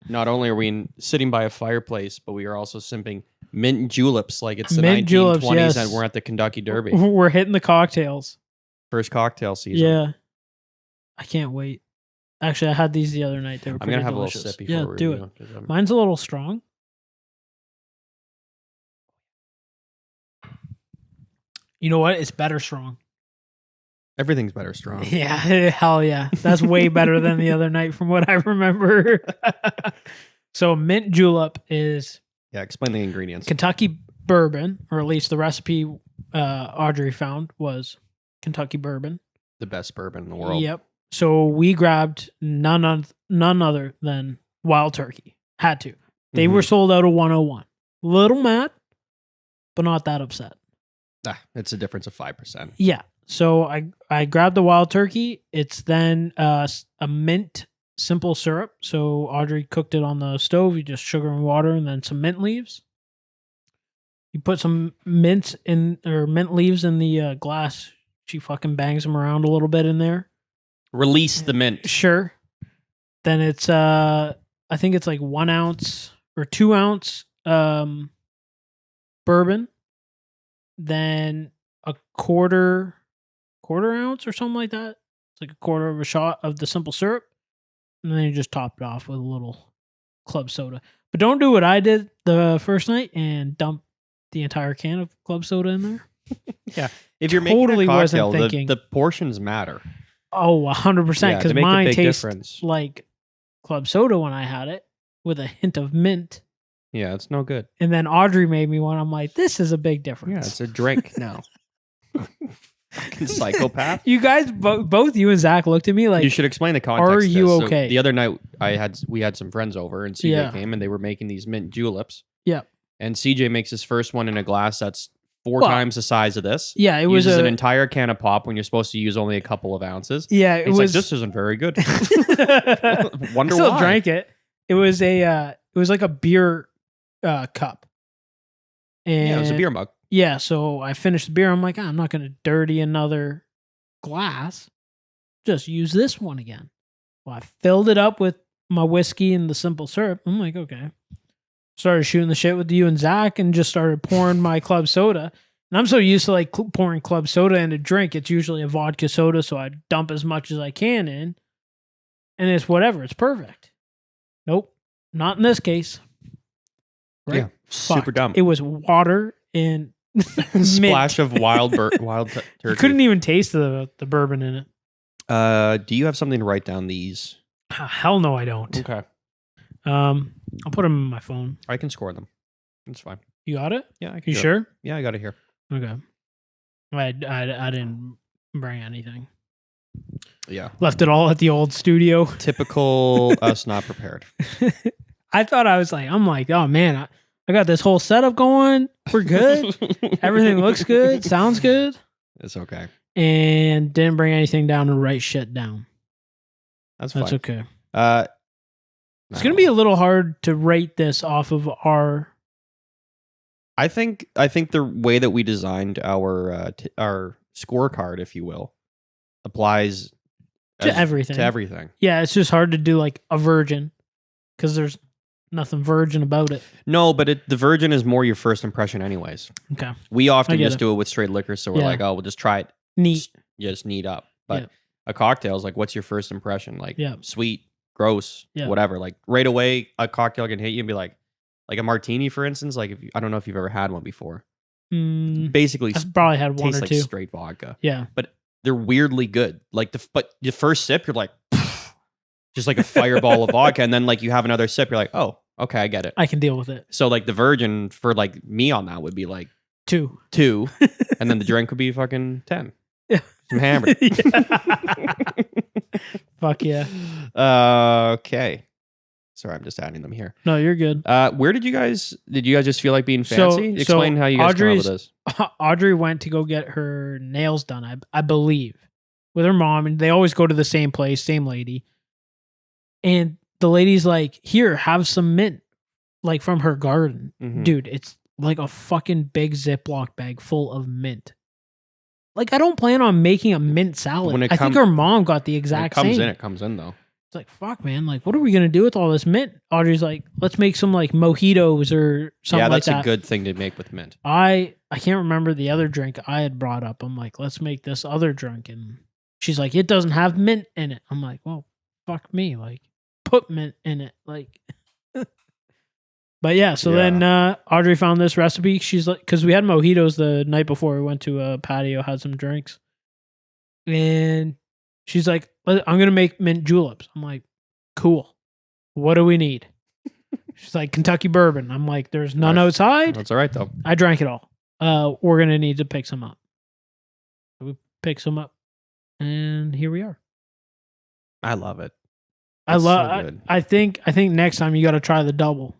not only are we sitting by a fireplace, but we are also simping mint juleps like it's the Mint 1920s juleps, yes. and we're at the Kentucky Derby. We're hitting the cocktails. First cocktail season. Yeah. I can't wait. Actually, I had these the other night. They were I'm going to have delicious. a little sip before we do it. Mine's a little strong. You know what? It's better strong. Everything's better strong. Yeah, hell yeah. That's way better than the other night from what I remember. So mint julep is... Yeah, explain the ingredients. Kentucky bourbon, or at least the recipe Audrey found was Kentucky bourbon. The best bourbon in the world. Yep. So we grabbed none other than Wild Turkey. Had to. They were sold out of 101. Little mad, but not that upset. It's a difference of 5%. Yeah. So I grabbed the Wild Turkey. It's then a mint simple syrup. So Audrey cooked it on the stove. You just sugar and water and then some mint leaves. You put some mint leaves in the glass. She fucking bangs them around a little bit in there. Release the mint. Sure. Then it's I think it's like 1 ounce or 2 ounce bourbon. Then a quarter ounce or something like that. It's like a quarter of a shot of the simple syrup. And then you just top it off with a little club soda. But don't do what I did the first night and dump the entire can of club soda in there. Yeah. If you're making a cocktail, the portions matter. Oh, 100%. Because mine tastes difference. like club soda when I had it with a hint of mint. Yeah, it's no good. And then Audrey made me one. I'm like, this is a big difference. Yeah, it's a drink now. Fucking psychopath. You guys, both you and Zach looked at me like, you should explain the context. Are you okay? So the other night, we had some friends over, and CJ came, and they were making these mint juleps. Yeah. And CJ makes his first one in a glass that's 4 times the size of this. Yeah, it was an entire can of pop when you're supposed to use only a couple of ounces. Yeah, it was like, this isn't very good. Wonder I still why. drank it. It was like a beer cup. And yeah, it was a beer mug. Yeah, so I finished the beer. I'm like, I'm not going to dirty another glass. Just use this one again. Well, I filled it up with my whiskey and the simple syrup. I'm like, okay. Started shooting the shit with you and Zach and just started pouring my club soda. And I'm so used to like pouring club soda in a drink. It's usually a vodka soda, so I dump as much as I can in. And it's whatever. It's perfect. Nope. Not in this case. Right? Yeah. Super dumb. It was water and splash of wild turkey. You couldn't even taste the bourbon in it. Do you have something to write down these? Hell no, I don't. Okay. I'll put them in my phone. I can score them. It's fine. You got it? Yeah, I can. You sure? Yeah, I got it here. Okay. I didn't bring anything. Yeah. Left it all at the old studio. Typical us not prepared. I thought I'm like, oh man, I got this whole setup going. We're good. Everything looks good. Sounds good. It's okay. And didn't bring anything down to write shit down. That's fine. That's okay. It's going to be a little hard to rate this off of our... I think the way that we designed our scorecard, if you will, applies to everything. To everything. Yeah, it's just hard to do like a virgin because there's nothing virgin about it. No, but the virgin is more your first impression anyways. Okay. We often just do it with straight liquor, so we're like, oh, we'll just try it. Neat. Just neat up. But a cocktail is like, what's your first impression? Like, sweet, gross, whatever. Like, right away, a cocktail can hit you and be like a martini, for instance. Like, I don't know if you've ever had one before. Basically, I've probably had one or like two. Straight vodka. Yeah. But they're weirdly good. Like, but the first sip, you're like, just like a fireball of vodka. And then, like, you have another sip, you're like, oh, okay, I get it. I can deal with it. So, like, the virgin for, like, me on that would be, like, 2. And then the drink would be fucking 10. Yeah. Some hammer. Fuck yeah. Okay. Sorry, I'm just adding them here. No, you're good. Where did you guys just feel like being fancy? Explain how you guys came up with this. Audrey went to go get her nails done, I believe, with her mom, and they always go to the same place, same lady. And the lady's like, here, have some mint, like from her garden. Mm-hmm. Dude, it's like a fucking big Ziploc bag full of mint. Like, I don't plan on making a mint salad. I think her mom got the exact same. It comes in, though. It's like, fuck, man. Like, what are we going to do with all this mint? Audrey's like, let's make some like mojitos or something like that. Yeah, that's a good thing to make with mint. I can't remember the other drink I had brought up. I'm like, let's make this other drink. And she's like, it doesn't have mint in it. I'm like, well, fuck me. Like, put mint in it. Like, but yeah, so then Audrey found this recipe. She's like, because we had mojitos the night before we went to a patio, had some drinks. And she's like, I'm going to make mint juleps. I'm like, cool. What do we need? She's like, Kentucky bourbon. I'm like, there's none outside. That's all right, though. I drank it all. We're going to need to pick some up. So we picked some up, and here we are. I love it. I think next time you got to try the double.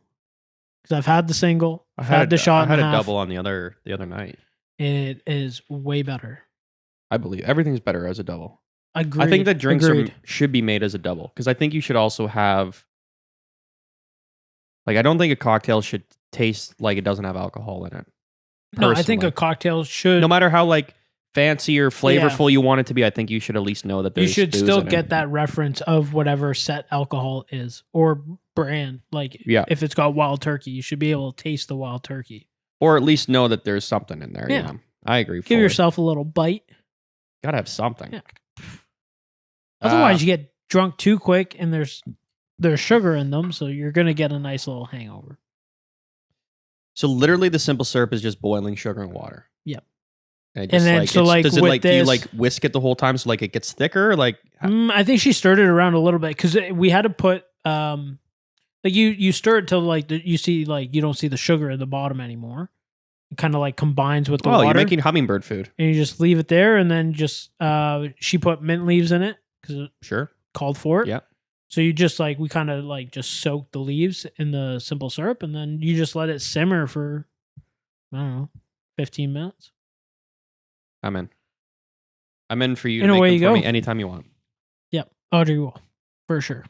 Because I've had the single. I've had the shot. I had a double on the other night. It is way better. I believe everything's better as a double. Agreed. I think that drinks should be made as a double because I think you should also have. Like, I don't think a cocktail should taste like it doesn't have alcohol in it. No, I think a cocktail should. No matter how like fancy or flavorful you want it to be, I think you should at least know that there's. You should still get that reference of whatever set alcohol is or brand. Like, if it's got wild turkey, you should be able to taste the wild turkey, or at least know that there's something in there. Yeah, you know? I agree. Give yourself a little bite. Gotta have something. Yeah. Otherwise, you get drunk too quick, and there's sugar in them, so you're gonna get a nice little hangover. So literally, the simple syrup is just boiling sugar and water. Yep. And then does it like do you like whisk it the whole time so like it gets thicker? Like I think she stirred it around a little bit because we had to put like you stir it till like you see like you don't see the sugar at the bottom anymore. It kind of like combines with the water. Oh, you're making hummingbird food. And you just leave it there, and then just she put mint leaves in it because it called for it. Yeah. So you just like we kind of like just soak the leaves in the simple syrup, and then you just let it simmer for I don't know 15 minutes. I'm in for you to make them for me anytime you want. Yep, Audrey will for sure.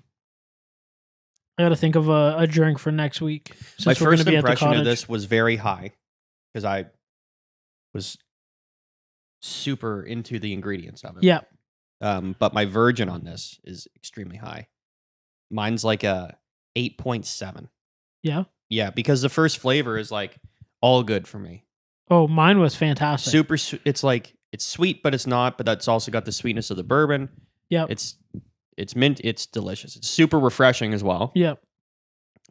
I got to think of a drink for next week. My first impression of this was very high because I was super into the ingredients of it. Yeah. But my virgin on this is extremely high. Mine's like a 8.7. Yeah. Yeah, because the first flavor is like all good for me. Oh, mine was fantastic. Super. It's like it's sweet, but it's not. But that's also got the sweetness of the bourbon. Yeah. It's mint. It's delicious. It's super refreshing as well. Yep.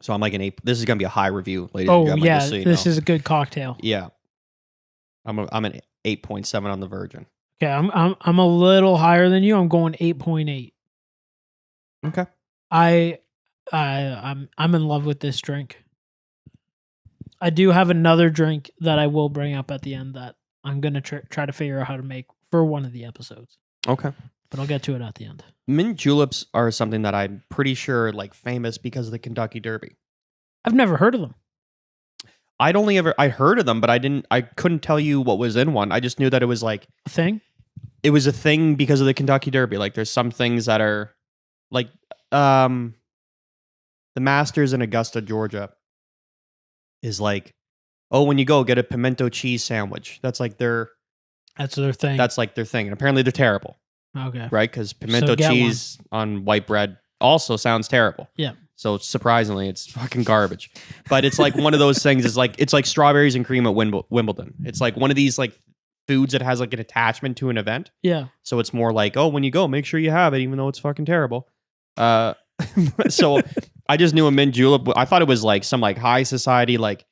So I'm like an 8. This is gonna be a high review, ladies and gentlemen. Yeah, this is a good cocktail. Yeah. I'm an 8.7 on the virgin. Okay, I'm a little higher than you. I'm going 8.8. Okay. I'm in love with this drink. I do have another drink that I will bring up at the end that I'm gonna try to figure out how to make for one of the episodes. Okay. But I'll get to it at the end. Mint juleps are something that I'm pretty sure like famous because of the Kentucky Derby. I've never heard of them. I heard of them, but I couldn't tell you what was in one. I just knew that it was like a thing. It was a thing because of the Kentucky Derby. Like there's some things that are like the Masters in Augusta, Georgia is like, oh, when you go get a pimento cheese sandwich. That's their thing. That's like their thing. And apparently they're terrible. Okay. Right? Because pimento cheese on white bread also sounds terrible. Yeah. So surprisingly, it's fucking garbage. But it's like one of those things. It's like strawberries and cream at Wimbledon. It's like one of these like foods that has like an attachment to an event. Yeah. So it's more like, oh, when you go, make sure you have it, even though it's fucking terrible. So I just knew a mint julep. I thought it was like some like high society, like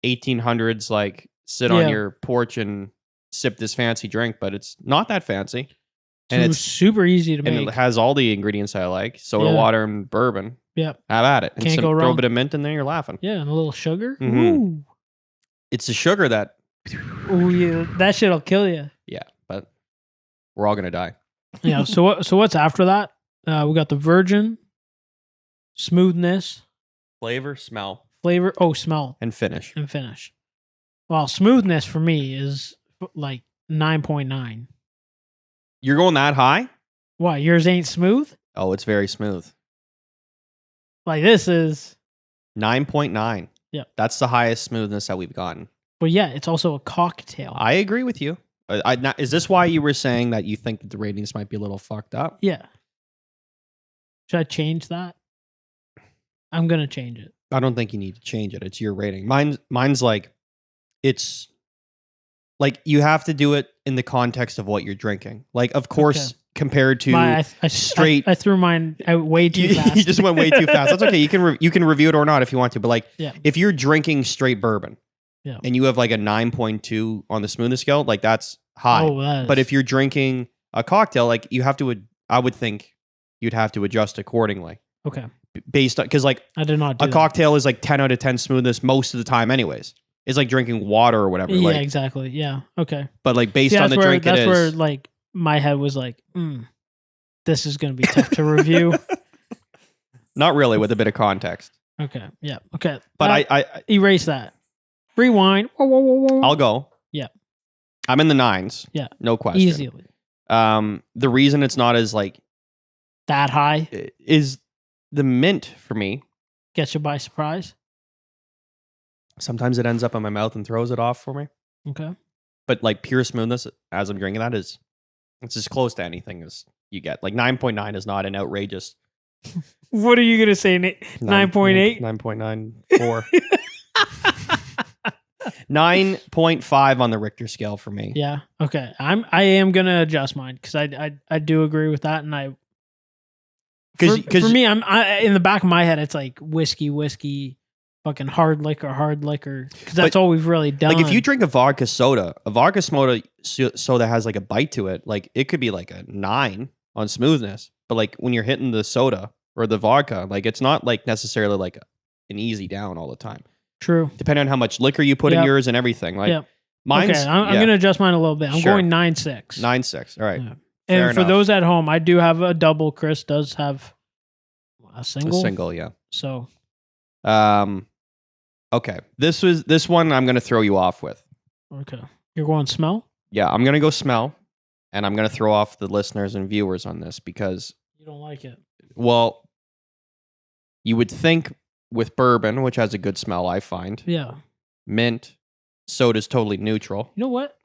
1800s, like sit on your porch and sip this fancy drink, but it's not that fancy. And it's super easy to make. And it has all the ingredients I like. Soda water and bourbon. Yep. Have at it. Can't go wrong. Throw a bit of mint in there, you're laughing. Yeah, and a little sugar. Mm-hmm. Ooh. It's the sugar that... Ooh, yeah, that shit'll kill you. Yeah, but we're all going to die. Yeah, so what's after that? We got the virgin, smoothness. Flavor, smell. Smell. And finish. Well, smoothness for me is like 9.9. You're going that high? Why? Yours ain't smooth? Oh, it's very smooth. Like this is 9.9. Yeah. That's the highest smoothness that we've gotten. But yeah, it's also a cocktail. I agree with you. Is this why you were saying that you think that the ratings might be a little fucked up? Yeah. Should I change that? I'm gonna change it. I don't think you need to change it. It's your rating. Mine's like, it's like you have to do it in the context of what you're drinking. Like, of course, compared to straight. I threw mine out way too fast. You just went way too fast. That's okay. You can review it or not if you want to. But like, if you're drinking straight bourbon, and you have like a 9.2 on the smoothness scale, like that's high. Oh, but if you're drinking a cocktail, like you have to, I would think you'd have to adjust accordingly. Okay. Based on, because like I did not. Do cocktail is like 10 out of 10 smoothness most of the time, anyways. It's like drinking water or whatever. Yeah, like, exactly. Yeah. Okay. But like based on the drink, that's where like my head was like, this is going to be tough to review. Not really, with a bit of context. Okay. Yeah. Okay. But I erase that. Rewind. I'll go. Yeah. I'm in the 9s. Yeah. No question. Easily. The reason it's not as like that high is the mint for me. Gets you by surprise. Sometimes it ends up in my mouth and throws it off for me. Okay. But like pure smoothness as I'm drinking that it's as close to anything as you get. Like 9.9 is not an outrageous. What are you going to say, 9.8? 9.94. 9.5 on the Richter scale for me. Yeah. Okay. I am going to adjust mine because I do agree with that. And for me, I'm in the back of my head, it's like whiskey, fucking hard liquor. Because that's all we've really done. Like if you drink a vodka soda has like a bite to it. Like it could be like a 9 on smoothness. But like when you're hitting the soda or the vodka, like it's not like necessarily like an easy down all the time. True. Depending on how much liquor you put in yours and everything. Like mine's... Okay, I'm going to adjust mine a little bit. I'm going 9.6. 9.6. All right. Yeah. And for those at home, I do have a double. Chris does have a single. A single, yeah. So... Okay. This one I'm going to throw you off with. Okay. You're going smell? Yeah, I'm going to go smell. And I'm going to throw off the listeners and viewers on this because... You don't like it. Well, you would think with bourbon, which has a good smell, I find. Yeah. Mint, soda's totally neutral. You know what?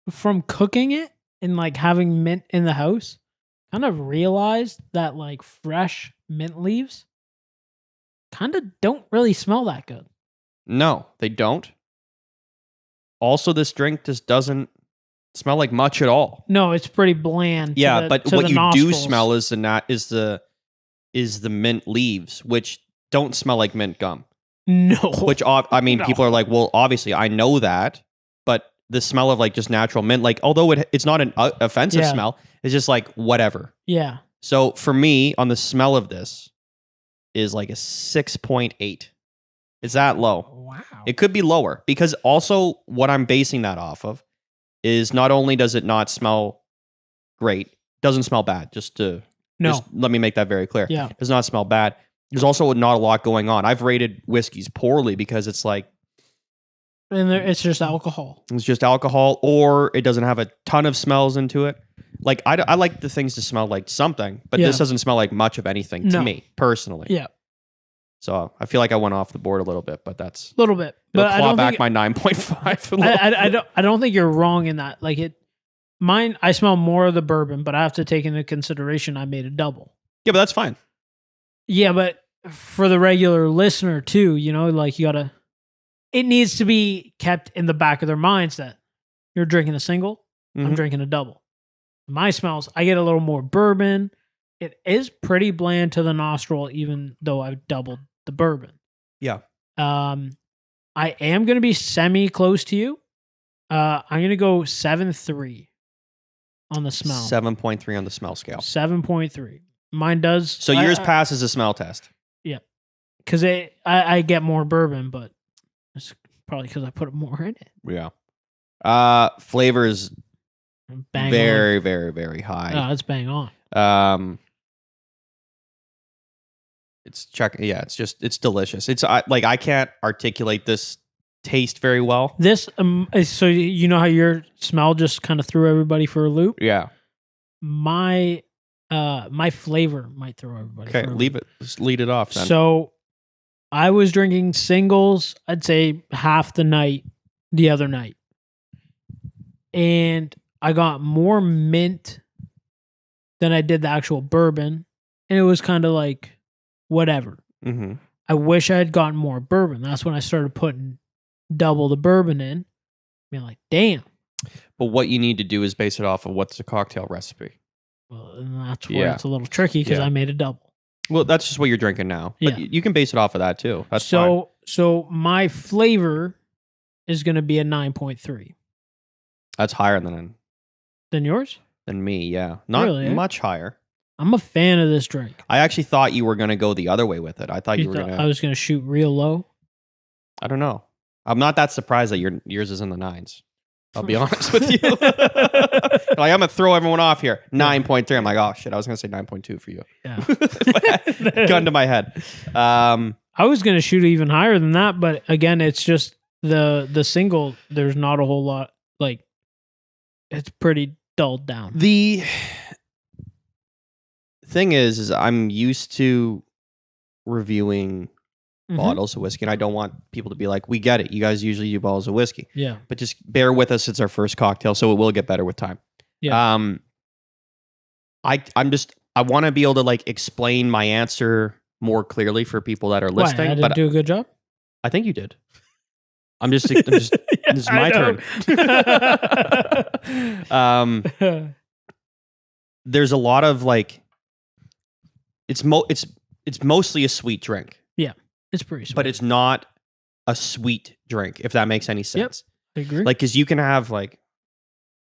From cooking it and like having mint in the house, kind of realized that like fresh mint leaves kind of don't really smell that good. No, they don't. Also, this drink just doesn't smell like much at all. No, it's pretty bland. Yeah, but what you do smell is the mint leaves, which don't smell like mint gum. No. Which I mean, people are like, well, obviously I know that, but the smell of like just natural mint, like although it's not an offensive smell, it's just like whatever. Yeah. So for me, on the smell of this, is like a 6.8. Is that low? Wow. It could be lower because also what I'm basing that off of is not only does it not smell great, doesn't smell bad. Just let me make that very clear. Yeah. It does not smell bad. There's also not a lot going on. I've rated whiskeys poorly because it's like... And it's just alcohol. It's just alcohol, or it doesn't have a ton of smells into it. Like, I like the things to smell like something, but this doesn't smell like much of anything to me, personally. Yeah. So I feel like I went off the board a little bit, but that's... A little bit. But claw back my 9.5. I don't think you're wrong in that. Like mine, I smell more of the bourbon, but I have to take into consideration I made a double. Yeah, but that's fine. Yeah, but for the regular listener too, you know, like it needs to be kept in the back of their minds that you're drinking a single, I'm drinking a double. My smells, I get a little more bourbon. It is pretty bland to the nostril, even though I've doubled the bourbon. Yeah. I am going to be semi close to you. I'm going to go 7.3 on the smell. 7.3 on the smell scale. 7.3. Mine does. So yours passes a smell test. Yeah. Because I get more bourbon, but it's probably because I put more in it. Yeah. Flavor is very, on. very, very high. No, it's bang on. It's it's delicious. It's like I can't articulate this taste very well. This so you know how your smell just kind of threw everybody for a loop? Yeah. My flavor might throw everybody. Okay, leave it. Just lead it off then. So I was drinking singles, I'd say half the night the other night. And I got more mint than I did the actual bourbon. and it was kind of like whatever. Mm-hmm. I wish I had gotten more bourbon. That's when I started putting double the bourbon in. Being like, damn. But what you need to do is base it off of what's the cocktail recipe. Well, and that's where it's a little tricky because I made a double. Well, that's just what you're drinking now. But you can base it off of that too. That's fine. So my flavor is going to be a 9.3. That's higher than yours? Than me, yeah. Not really, much higher. I'm a fan of this drink. I actually thought you were going to go the other way with it. I thought you were going to... I was going to shoot real low? I don't know. I'm not that surprised that yours is in the 9s. I'll be honest with you. Like, I'm going to throw everyone off here. 9.3. I'm like, oh shit, I was going to say 9.2 for you. Yeah. Gun to my head. I was going to shoot even higher than that, but again, it's just the single, there's not a whole lot, like, it's pretty dulled down. The thing is I'm used to reviewing bottles of whiskey, and I don't want people to be like, we get it, you guys usually do bottles of whiskey. Yeah. But just bear with us, it's our first cocktail, so it will get better with time. Yeah. I want to be able to like explain my answer more clearly for people that are listening. I didn't do a good job? I think you did. This is my turn. There's a lot of like, it's mostly a sweet drink. Yeah, it's pretty sweet. But it's not a sweet drink, if that makes any sense. Yep, I agree. Like, because you can have like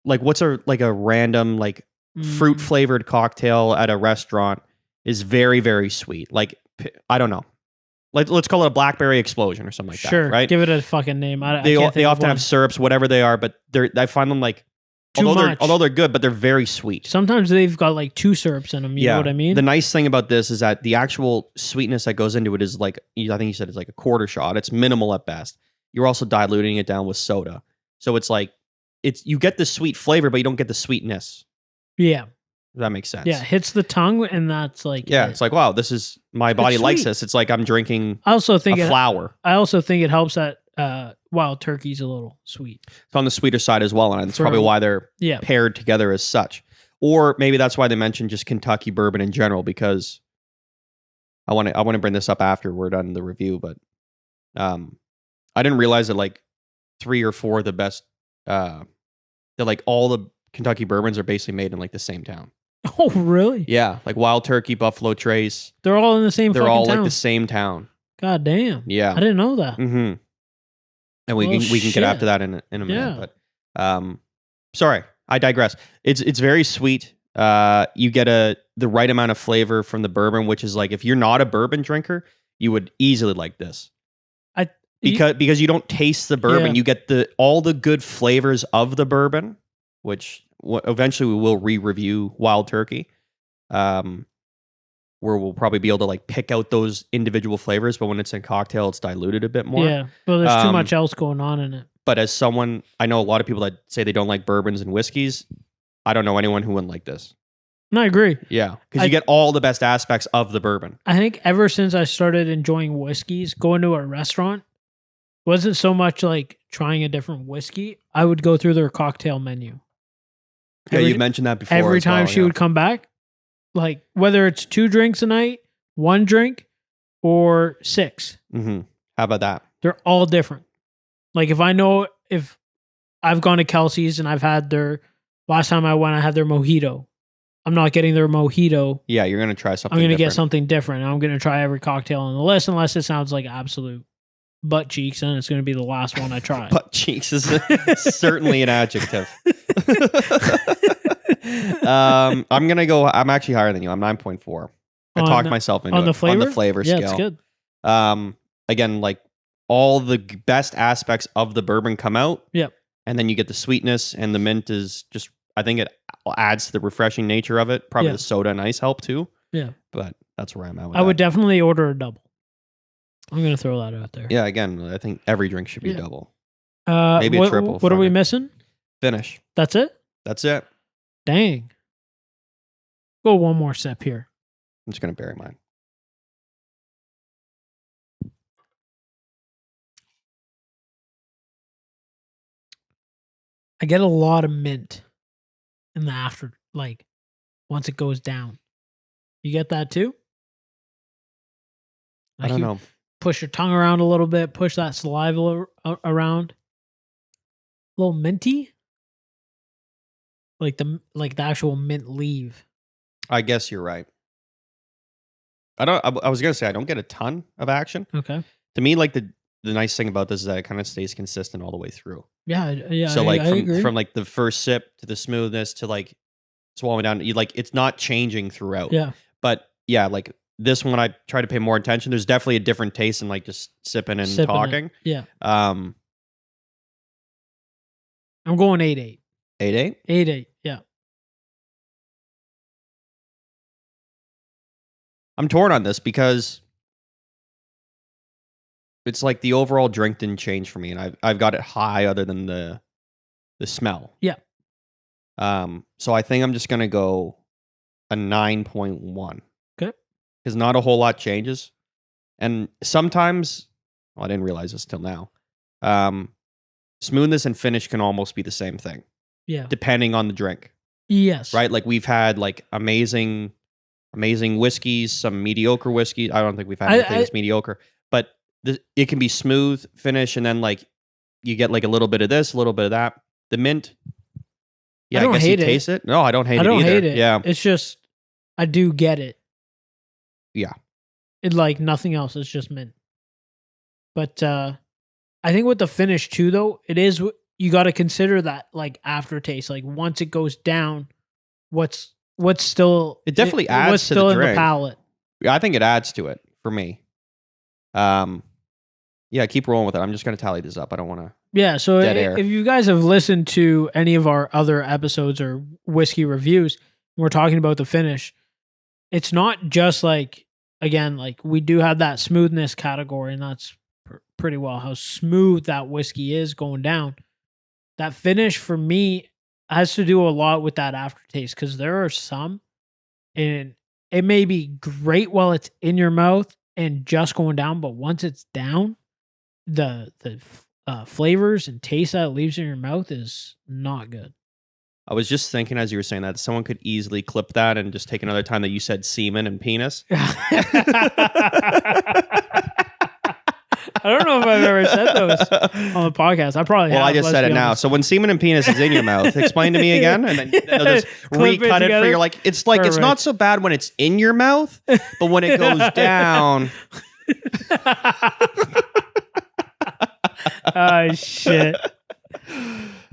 what's a random like fruit flavored cocktail at a restaurant is very, very sweet. Like, I don't know. Like, let's call it a blackberry explosion or something like that. Right? Give it a fucking name. They often have syrups, whatever they are, but I find them like, although they're good, but they're very sweet. Sometimes they've got like 2 syrups in them. You know what I mean? The nice thing about this is that the actual sweetness that goes into it is like, I think you said it's like a quarter shot. It's minimal at best. You're also diluting it down with soda. So it's like, you get the sweet flavor, but you don't get the sweetness. Yeah. If that makes sense. Yeah, it hits the tongue, and that's like... Yeah, it's like, wow, my body likes this. It's like I'm drinking flower. I also think it helps that Wild Turkey's a little sweet. It's on the sweeter side as well, and that's probably why they're paired together as such. Or maybe that's why they mentioned just Kentucky bourbon in general, because I want to bring this up after we're done the review, but I didn't realize that like 3 or 4 of the best, that like all the Kentucky bourbons are basically made in like the same town. Oh, really? Yeah, like Wild Turkey, Buffalo Trace. They're all in the same fucking town? They're all like the same town. God damn. Yeah. I didn't know that. Mm-hmm. And we can get after that in a minute. But sorry, I digress. It's very sweet. You get the right amount of flavor from the bourbon, which is like, if you're not a bourbon drinker, you would easily like this. Because you don't taste the bourbon, you get all the good flavors of the bourbon, which eventually we will re-review Wild Turkey, where we'll probably be able to like pick out those individual flavors, but when it's in cocktail, it's diluted a bit more. Yeah, but there's too much else going on in it. But as someone, I know a lot of people that say they don't like bourbons and whiskeys. I don't know anyone who wouldn't like this. I agree. Yeah, because you get all the best aspects of the bourbon. I think ever since I started enjoying whiskeys, going to a restaurant wasn't so much like trying a different whiskey. I would go through their cocktail menu. You mentioned that before. Every time she would come back, like whether it's 2 drinks a night, 1 drink, or 6. Mm-hmm. How about that? They're all different. Like if I've gone to Kelsey's and I've had last time I went, I had their mojito. I'm not getting their mojito. Yeah, you're going to try something I'm going to get something different. I'm going to try every cocktail on the list unless it sounds like absolute butt cheeks, and it's going to be the last one I try. Butt cheeks is certainly an adjective. I'm actually higher than you. I'm 9.4. I talked myself into on the flavor? On the flavor scale. Yeah, it's good. Again, like all the best aspects of the bourbon come out. Yep. And then you get the sweetness, and the mint is just, I think it adds to the refreshing nature of it. Probably the soda and ice help too. Yeah. But that's where I'm at with I would definitely order a double. I'm going to throw that out there. Yeah, again, I think every drink should be double. Maybe a triple. What are we missing? Finish. That's it? That's it. Dang. Go one more sip here. I'm just going to bury mine. I get a lot of mint in the after, like, once it goes down. You get that too? I don't know. Push your tongue around a little bit, push that saliva around. A little minty? Like the actual mint leaf. I guess you're right. I was gonna say I don't get a ton of action. Okay. To me, like the nice thing about this is that it kind of stays consistent all the way through. Yeah. So like I agree. from like the first sip to the smoothness to like swallowing down, it's not changing throughout. Yeah. But yeah, like this one, I try to pay more attention. There's definitely a different taste in like just sipping and talking. Yeah. I'm going 8.8. 8.8? 8.8. Yeah. I'm torn on this because it's like the overall drink didn't change for me, and I've got it high other than the smell. Yeah. So I think I'm just gonna go a 9.1. Okay. Because not a whole lot changes, and sometimes, well, I didn't realize this till now. Smoothness and finish can almost be the same thing. Yeah. Depending on the drink. Yes. Right. Like we've had like amazing whiskeys, some mediocre whiskeys. I don't think we've had anything that's mediocre, but it can be smooth finish, and then like you get like a little bit of this, a little bit of that. The mint. Yeah, I guess you taste it. No, I don't hate it either. I don't hate it. Yeah. It's just I do get it. Yeah. It like nothing else. It's just mint. But I think with the finish too, though, it is you got to consider that like aftertaste. Like once it goes down, what's still it definitely adds what's to still the in drink. The palate. Yeah, I think it adds to it for me. Yeah, keep rolling with it. I'm just gonna tally this up. I don't want to. Yeah, so if you guys have listened to any of our other episodes or whiskey reviews, we're talking about the finish. It's not just like, again, like we do have that smoothness category, and that's pretty well how smooth that whiskey is going down. That finish for me has to do a lot with that aftertaste, because there are some, and it may be great while it's in your mouth and just going down, but once it's down, the flavors and taste that it leaves in your mouth is not good. I was just thinking as you were saying that someone could easily clip that and just take another time that you said semen and penis. I don't know if I've ever said those on the podcast. I probably have. Well, I just said it now. So when semen and penis is in your mouth, explain to me again, and then they'll just recut it for you. Like it's It's not so bad when it's in your mouth, but when it goes down. Oh shit!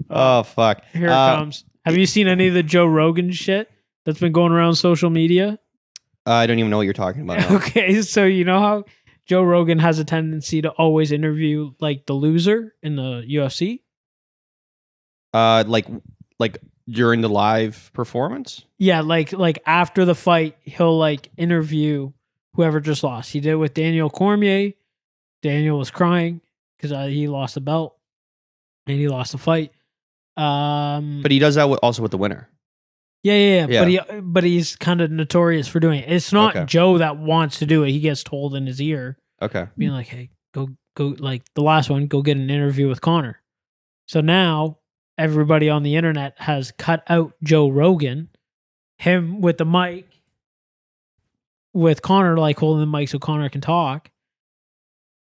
Oh fuck! Here it comes. Have you seen any of the Joe Rogan shit that's been going around social media? I don't even know what you're talking about. No. Okay, so you know how Joe Rogan has a tendency to always interview like the loser in the UFC? Like during the live performance? Yeah, like after the fight, he'll like interview whoever just lost. He did it with Daniel Cormier. Daniel was crying because he lost the belt and he lost the fight. But he does that also with the winner. Yeah. But he's kind of notorious for doing it. It's not Joe that wants to do it. He gets told in his ear. Okay. Being like, hey, go, like the last one, go get an interview with Connor. So now everybody on the internet has cut out Joe Rogan, him with the mic, with Connor like holding the mic so Connor can talk,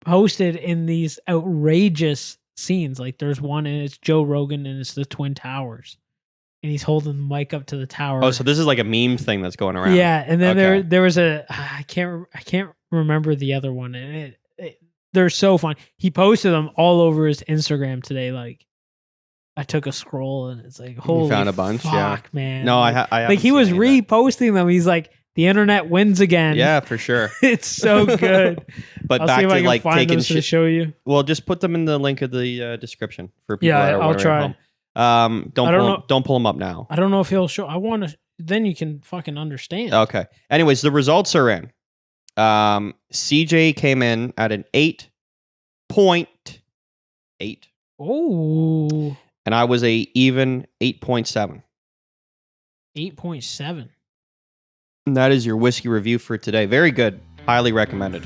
posted in these outrageous scenes. Like there's one and it's Joe Rogan and it's the Twin Towers. And he's holding the mic up to the tower. Oh, so this is like a meme thing that's going around. Yeah, and then there was I can't remember the other one, and they're so fun. He posted them all over his Instagram today. Like, I took a scroll and it's like, holy, you found a bunch, fuck, man. No, I like he was reposting them. He's like, the internet wins again. Yeah, for sure. It's so good. But I'll back to like taking shit to show you. Well, just put them in the link of the description for people. Yeah, I'll try. Don't pull them up now. I don't know if he'll show. I want to. Then you can fucking understand. Okay. Anyways, the results are in. CJ came in at an 8.8. Oh. And I was a even 8.7. 8.7. And that is your whiskey review for today. Very good. Highly recommended.